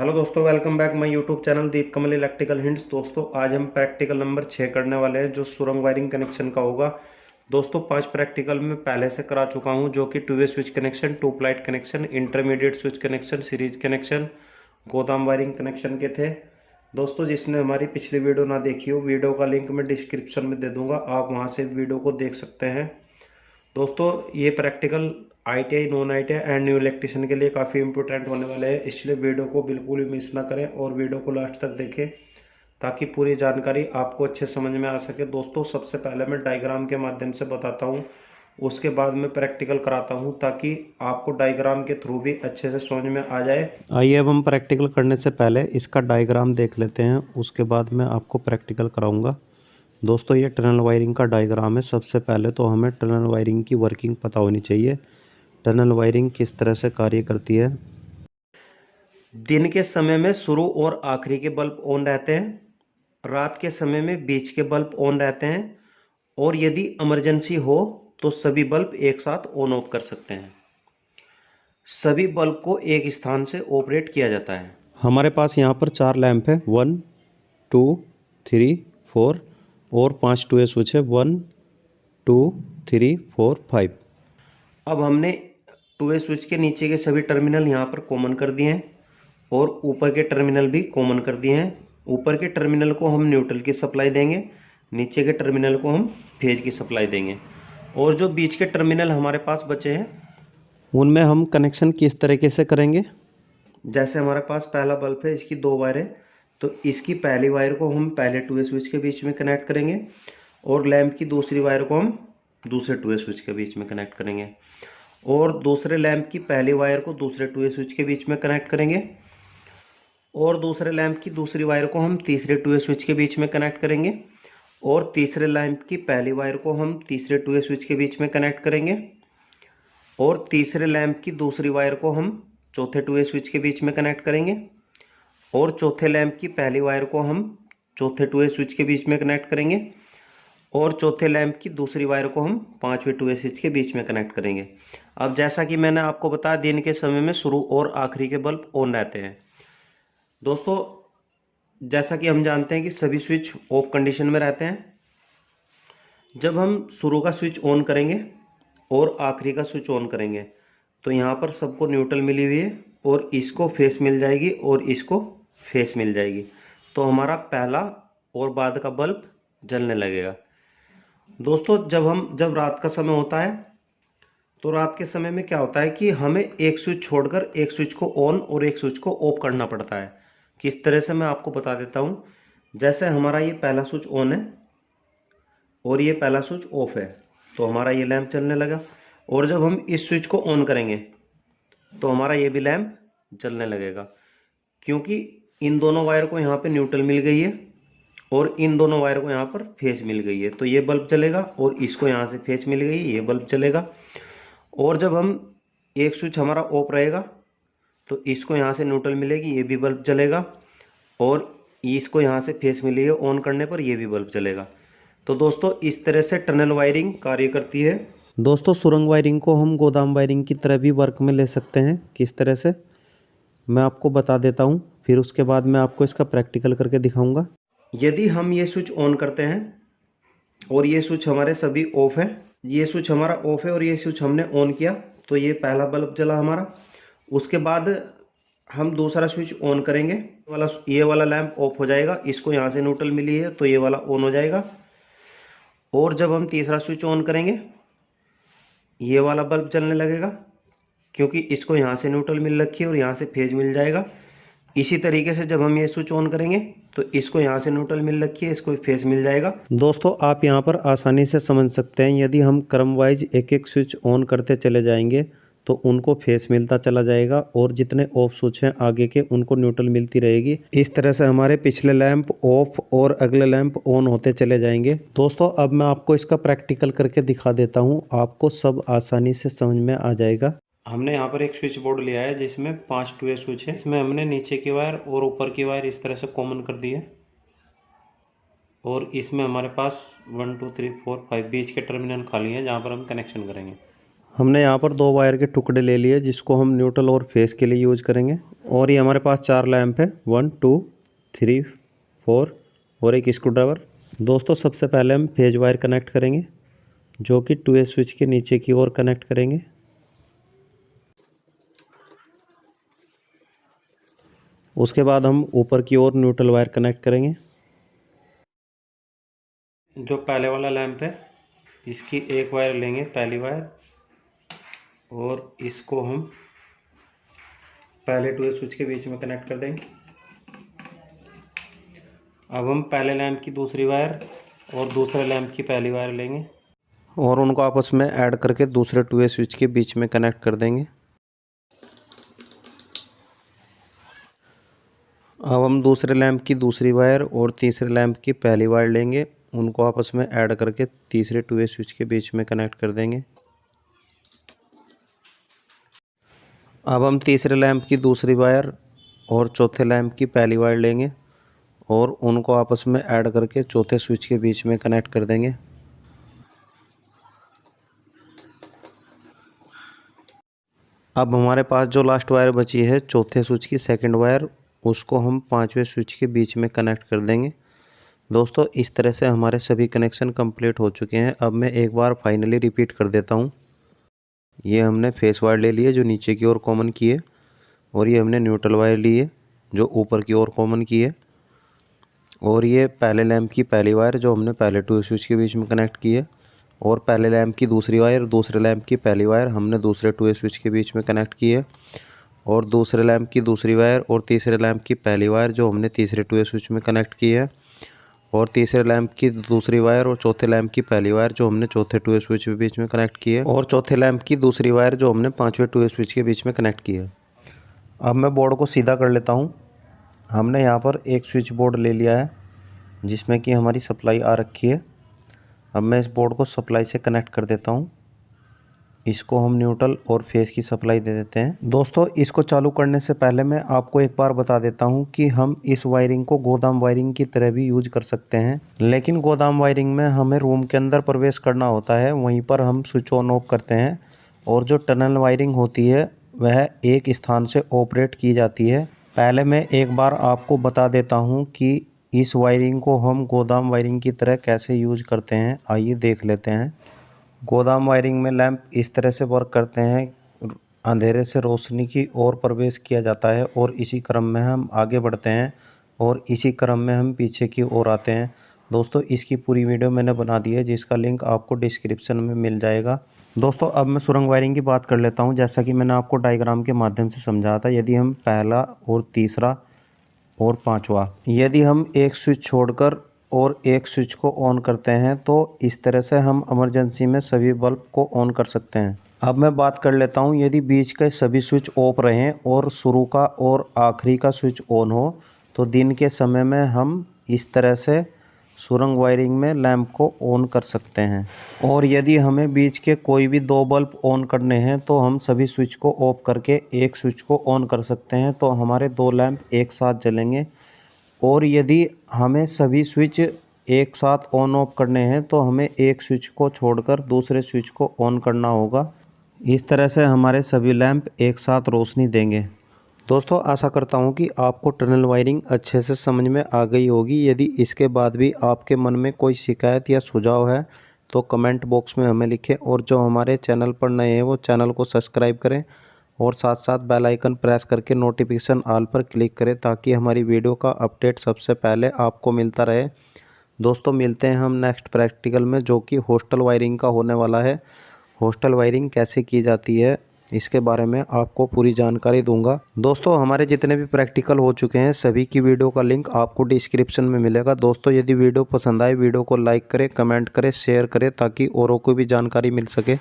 Hello दोस्तों, welcome back my YouTube channel Deep Kamal electrical hints. दोस्तों आज हम प्रैक्टिकल नंबर 6 करने वाले हैं जो सुरंग वायरिंग कनेक्शन का होगा। दोस्तों 5 प्रैक्टिकल में पहले से करा चुका हूं जो कि two way switch connection, two plate connection, intermediate switch connection, series connection, गोदाम वायरिंग कनेक्शन के थे। दोस्तों जिसने हमारी पिछली वीडियो ना देखी हो, वीडियो का लिंक मैं डिस्क्रिप्शन में दे दूंगा, आप वहां से वीडियो को देख सकते हैं। दोस्तों ये practical ITI, non ITI and new electrician के लिए काफ़ी इंपॉर्टेंट होने वाले हैं, इसलिए वीडियो को बिल्कुल भी मिस ना करें और वीडियो को लास्ट तक देखें ताकि पूरी जानकारी आपको अच्छे समझ में आ सके। दोस्तों सबसे पहले मैं डायग्राम के माध्यम से बताता हूं, उसके बाद मैं प्रैक्टिकल कराता हूं ताकि आपको डायग्राम के थ्रू भी अच्छे से समझ में आ जाए। आइए अब हम प्रैक्टिकल करने से पहले इसका डायग्राम देख लेते हैं, उसके बाद मैं आपको प्रैक्टिकल कराऊंगा। दोस्तों ये टनल वायरिंग का डायग्राम है। सबसे पहले तो हमें टनल वायरिंग की वर्किंग पता होनी चाहिए, टनल वायरिंग किस तरह से कार्य करती है। दिन के समय में शुरू और आखिरी के बल्ब ऑन रहते हैं, रात के समय में बीच के बल्ब ऑन रहते हैं, और यदि इमरजेंसी हो तो सभी बल्ब एक साथ ऑन ऑफ कर सकते हैं। सभी बल्ब को एक स्थान से ऑपरेट किया जाता है। हमारे पास यहाँ पर 4 लैंप है, 1 2 3 4 और 5 2 स्विच है, 1 2 3 4 5। अब हमने 2 स्विच के नीचे के सभी टर्मिनल यहाँ पर कॉमन कर दिए हैं और ऊपर के टर्मिनल भी कॉमन कर दिए हैं। ऊपर के टर्मिनल को हम न्यूट्रल की सप्लाई देंगे, नीचे के टर्मिनल को हम फेज की सप्लाई देंगे, और जो बीच के टर्मिनल हमारे पास बचे हैं उनमें हम कनेक्शन किस तरीके से करेंगे। जैसे हमारे पास पहला बल्ब है, इसकी 2 वायर है, तो इसकी पहली वायर को हम पहले 2 स्विच के बीच में कनेक्ट करेंगे और लैंप की दूसरी वायर को हम दूसरे 2 स्विच के बीच में कनेक्ट करेंगे, और दूसरे लैंप की पहली वायर को दूसरे 2 स्विच के बीच में कनेक्ट करेंगे, और दूसरे लैंप की दूसरी वायर को हम तीसरे 2 स्विच के बीच में कनेक्ट करेंगे, और तीसरे लैंप की पहली वायर को हम तीसरे 2 स्विच के बीच में कनेक्ट करेंगे, और तीसरे लैंप की दूसरी वायर को हम चौथे 2 स्विच के बीच में कनेक्ट करेंगे, और चौथे लैंप की पहली वायर को हम चौथे 2 स्विच के बीच में कनेक्ट करेंगे, और चौथे लैंप की दूसरी वायर को हम 5वें 2 स्विच के बीच में कनेक्ट करेंगे। अब जैसा कि मैंने आपको बताया, दिन के समय में शुरू और आखिरी के बल्ब ऑन रहते हैं। दोस्तों जैसा कि हम जानते हैं कि सभी स्विच ऑफ कंडीशन में रहते हैं। जब हम शुरू का स्विच ऑन करेंगे और आखिरी का स्विच ऑन करेंगे तो यहाँ पर सबको न्यूट्रल मिली हुई है, और इसको फेस मिल जाएगी और इसको फेस मिल जाएगी, तो हमारा पहला और बाद का बल्ब जलने लगेगा। दोस्तों जब रात का समय होता है तो रात के समय में क्या होता है कि हमें एक स्विच छोड़कर एक स्विच को ऑन और एक स्विच को ऑफ करना पड़ता है। किस तरह से मैं आपको बता देता हूँ। जैसे हमारा ये पहला स्विच ऑन है और ये पहला स्विच ऑफ है, तो हमारा ये लैंप चलने लगा, और जब हम इस स्विच को ऑन करेंगे तो हमारा ये भी लैंप जलने लगेगा, क्योंकि इन दोनों वायर को यहाँ पे न्यूट्रल मिल गई है और इन दोनों वायर को यहाँ पर फेस मिल गई है, तो ये बल्ब चलेगा, और इसको यहाँ से फेस मिल गई है, ये बल्ब चलेगा। और जब हम एक स्विच हमारा ऑफ रहेगा तो इसको यहाँ से न्यूट्रल मिलेगी, ये भी बल्ब जलेगा, और इसको यहाँ से फेस मिली है ऑन करने पर, ये भी बल्ब जलेगा। तो दोस्तों इस तरह से टनल वायरिंग कार्य करती है। दोस्तों सुरंग वायरिंग को हम गोदाम वायरिंग की तरह भी वर्क में ले सकते हैं। किस तरह से मैं आपको बता देता हूँ, फिर उसके बाद मैं आपको इसका प्रैक्टिकल करके दिखाऊंगा। यदि हम ये स्विच ऑन करते हैं और ये स्विच हमारे सभी ऑफ है, ये स्विच हमारा ऑफ है और ये स्विच हमने ऑन किया, तो ये पहला बल्ब जला हमारा। उसके बाद हम दूसरा स्विच ऑन करेंगे, ये वाला लैंप ऑफ हो जाएगा, इसको यहाँ से न्यूट्रल मिली है तो ये वाला ऑन हो जाएगा। और जब हम तीसरा स्विच ऑन करेंगे ये वाला बल्ब जलने लगेगा, क्योंकि इसको यहाँ से न्यूट्रल मिल रखी है और यहाँ से फेज मिल जाएगा। इसी तरीके से जब हम ये स्विच ऑन करेंगे तो इसको यहाँ से न्यूट्रल मिल रखी है, इसको फेस मिल जाएगा। दोस्तों आप यहाँ पर आसानी से समझ सकते हैं, यदि हम क्रम वाइज एक एक स्विच ऑन करते चले जाएंगे तो उनको फेस मिलता चला जाएगा, और जितने ऑफ स्विच हैं आगे के उनको न्यूट्रल मिलती रहेगी। इस तरह से हमारे पिछले लैंप ऑफ और अगले लैंप ऑन होते चले जाएंगे। दोस्तों अब मैं आपको इसका प्रैक्टिकल करके दिखा देता हूँ, आपको सब आसानी से समझ में आ जाएगा। हमने यहाँ पर एक स्विच बोर्ड लिया है जिसमें 5 2 स्विच है। इसमें हमने नीचे की वायर और ऊपर की वायर इस तरह से कॉमन कर दी है, और इसमें हमारे पास 1 2 3 4 5 बीच के टर्मिनल खाली हैं जहाँ पर हम कनेक्शन करेंगे। हमने यहाँ पर 2 वायर के टुकड़े ले लिए जिसको हम न्यूट्रल और फेस के लिए यूज करेंगे, और ये हमारे पास 4 लैंप है, 1 2 3 4 और एक स्क्रू ड्राइवर। दोस्तों सबसे पहले हम फेज वायर कनेक्ट करेंगे, जो कि 2A स्विच के नीचे की ओर कनेक्ट करेंगे। उसके बाद हम ऊपर की ओर न्यूट्रल वायर कनेक्ट करेंगे। जो पहले वाला लैंप है इसकी एक वायर लेंगे, पहली वायर, और इसको हम पहले 2A स्विच के बीच में कनेक्ट कर देंगे। अब हम पहले लैंप की दूसरी वायर और दूसरे लैंप की पहली वायर लेंगे और उनको आपस में ऐड करके दूसरे 2A स्विच के बीच में कनेक्ट कर देंगे। अब हम दूसरे लैंप की दूसरी वायर और तीसरे लैंप की पहली वायर लेंगे, उनको आपस में ऐड करके तीसरे 2A स्विच के बीच में कनेक्ट कर देंगे। अब हम तीसरे लैंप की दूसरी वायर और चौथे लैंप की पहली वायर लेंगे और उनको आपस में ऐड करके चौथे स्विच के बीच में कनेक्ट कर देंगे। अब हमारे पास जो लास्ट वायर बची है चौथे स्विच की सेकंड वायर, उसको हम 5वें स्विच के बीच में कनेक्ट कर देंगे। दोस्तों इस तरह से हमारे सभी कनेक्शन कंप्लीट हो चुके हैं। अब मैं एक बार फाइनली रिपीट कर देता हूँ। ये हमने फेस वायर ले ली है जो नीचे की ओर कॉमन की है, और ये हमने न्यूट्रल वायर ली है जो ऊपर की ओर कॉमन की है, और ये पहले लैंप की पहली वायर जो हमने पहले 2 स्विच के बीच में कनेक्ट की है, और पहले लैंप की दूसरी वायर, दूसरे लैंप की पहली वायर हमने दूसरे 2 स्विच के बीच में कनेक्ट की है, और दूसरे लैंप की दूसरी वायर और तीसरे लैंप की पहली वायर जो हमने तीसरे 2 स्विच में कनेक्ट की है, और तीसरे लैंप की दूसरी वायर और चौथे लैंप की पहली वायर जो हमने चौथे 2 स्विच के बीच में कनेक्ट की है, और चौथे लैंप की दूसरी वायर जो हमने 5वें 2 स्विच के बीच में कनेक्ट की है। अब मैं बोर्ड को सीधा कर लेता हूँ। हमने यहाँ पर एक स्विच बोर्ड ले लिया है जिसमें कि हमारी सप्लाई आ रखी है। अब मैं इस बोर्ड को सप्लाई से कनेक्ट कर देता हूँ। इसको हम न्यूट्रल और फेस की सप्लाई दे देते हैं। दोस्तों इसको चालू करने से पहले मैं आपको एक बार बता देता हूँ कि हम इस वायरिंग को गोदाम वायरिंग की तरह भी यूज कर सकते हैं, लेकिन गोदाम वायरिंग में हमें रूम के अंदर प्रवेश करना होता है, वहीं पर हम स्विच ऑन ऑफ करते हैं, और जो टनल वायरिंग होती है वह एक स्थान से ऑपरेट की जाती है। पहले मैं एक बार आपको बता देता हूँ कि इस वायरिंग को हम गोदाम वायरिंग की तरह कैसे यूज करते हैं। आइए देख लेते हैं। गोदाम वायरिंग में लैंप इस तरह से वर्क करते हैं, अंधेरे से रोशनी की ओर प्रवेश किया जाता है और इसी क्रम में हम आगे बढ़ते हैं और इसी क्रम में हम पीछे की ओर आते हैं। दोस्तों इसकी पूरी वीडियो मैंने बना दी है जिसका लिंक आपको डिस्क्रिप्शन में मिल जाएगा। दोस्तों अब मैं सुरंग वायरिंग की बात कर लेता हूं। जैसा कि मैंने आपको डायग्राम के माध्यम से समझाया था, यदि हम पहला और तीसरा और पांचवा, यदि हम एक स्विच छोड़कर और एक स्विच को ऑन करते हैं तो इस तरह से हम इमरजेंसी में सभी बल्ब को ऑन कर सकते हैं। अब मैं बात कर लेता हूं, यदि बीच के सभी स्विच ऑफ रहें और शुरू का और आखिरी का स्विच ऑन हो तो दिन के समय में हम इस तरह से सुरंग वायरिंग में लैंप को ऑन कर सकते हैं। और यदि हमें बीच के कोई भी 2 बल्ब ऑन करने हैं तो हम सभी स्विच को ऑफ करके एक स्विच को ऑन कर सकते हैं, तो हमारे 2 लैंप एक साथ जलेंगे। और यदि हमें सभी स्विच एक साथ ऑन ऑफ करने हैं तो हमें एक स्विच को छोड़कर दूसरे स्विच को ऑन करना होगा। इस तरह से हमारे सभी लैंप एक साथ रोशनी देंगे। दोस्तों आशा करता हूं कि आपको टनल वायरिंग अच्छे से समझ में आ गई होगी। यदि इसके बाद भी आपके मन में कोई शिकायत या सुझाव है तो कमेंट बॉक्स में हमें लिखें, और जो हमारे चैनल पर नए हैं वो चैनल को सब्सक्राइब करें और साथ साथ बेल आइकन प्रेस करके नोटिफिकेशन ऑल पर क्लिक करें ताकि हमारी वीडियो का अपडेट सबसे पहले आपको मिलता रहे। दोस्तों मिलते हैं हम नेक्स्ट प्रैक्टिकल में, जो कि हॉस्टल वायरिंग का होने वाला है। हॉस्टल वायरिंग कैसे की जाती है इसके बारे में आपको पूरी जानकारी दूंगा। दोस्तों हमारे जितने भी प्रैक्टिकल हो चुके हैं सभी की वीडियो का लिंक आपको डिस्क्रिप्शन में मिलेगा। दोस्तों यदि वीडियो पसंद आए वीडियो को लाइक करें, कमेंट करें, शेयर करें ताकि औरों को भी जानकारी मिल सके।